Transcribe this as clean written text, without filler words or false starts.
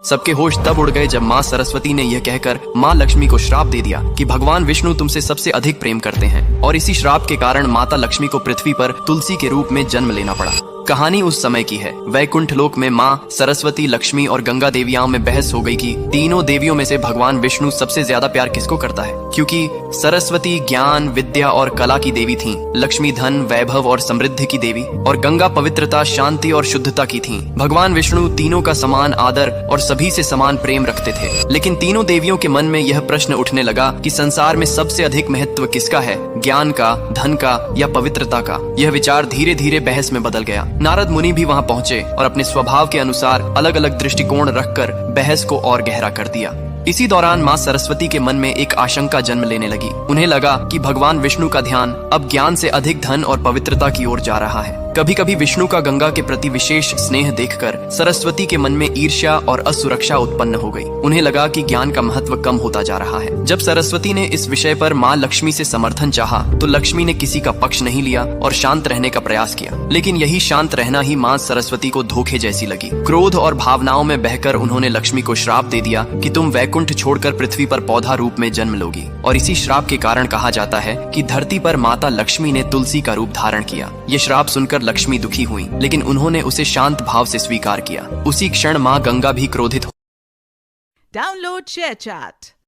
सबके होश तब उड़ गए जब माँ सरस्वती ने यह कहकर माँ लक्ष्मी को श्राप दे दिया कि भगवान विष्णु तुमसे सबसे अधिक प्रेम करते हैं, और इसी श्राप के कारण माता लक्ष्मी को पृथ्वी पर तुलसी के रूप में जन्म लेना पड़ा। कहानी उस समय की है। वैकुंठ लोक में माँ सरस्वती, लक्ष्मी और गंगा देवियाओं में बहस हो गई कि तीनों देवियों में से भगवान विष्णु सबसे ज्यादा प्यार किसको करता है। क्योंकि सरस्वती ज्ञान, विद्या और कला की देवी थीं, लक्ष्मी धन, वैभव और समृद्धि की देवी, और गंगा पवित्रता, शांति और शुद्धता की थीं। भगवान विष्णु तीनों का समान आदर और सभी से समान प्रेम रखते थे। लेकिन तीनों देवियों के मन में यह प्रश्न उठने लगा कि संसार में सबसे अधिक महत्व किसका है, ज्ञान का, धन का या पवित्रता का। यह विचार धीरे धीरे बहस में बदल गया। नारद मुनि भी वहां पहुंचे और अपने स्वभाव के अनुसार अलग अलग दृष्टिकोण रखकर बहस को और गहरा कर दिया। इसी दौरान माँ सरस्वती के मन में एक आशंका जन्म लेने लगी। उन्हें लगा कि भगवान विष्णु का ध्यान अब ज्ञान से अधिक धन और पवित्रता की ओर जा रहा है। कभी कभी विष्णु का गंगा के प्रति विशेष स्नेह देखकर सरस्वती के मन में ईर्ष्या और असुरक्षा उत्पन्न हो गई। उन्हें लगा कि ज्ञान का महत्व कम होता जा रहा है। जब सरस्वती ने इस विषय पर माँ लक्ष्मी से समर्थन चाहा तो लक्ष्मी ने किसी का पक्ष नहीं लिया और शांत रहने का प्रयास किया। लेकिन यही शांत रहना ही माँ सरस्वती को धोखे जैसी लगी। क्रोध और भावनाओं में बहकर उन्होंने लक्ष्मी को श्राप दे दिया कि तुम वैकुंठ छोड़कर पृथ्वी पर पौधा रूप में जन्म लोगी। और इसी श्राप के कारण कहा जाता है कि धरती पर माता लक्ष्मी ने तुलसी का रूप धारण किया। ये श्राप सुनकर लक्ष्मी दुखी हुई, लेकिन उन्होंने उसे शांत भाव से स्वीकार किया। उसी क्षण माँ गंगा भी क्रोधित हो। Download ShareChat.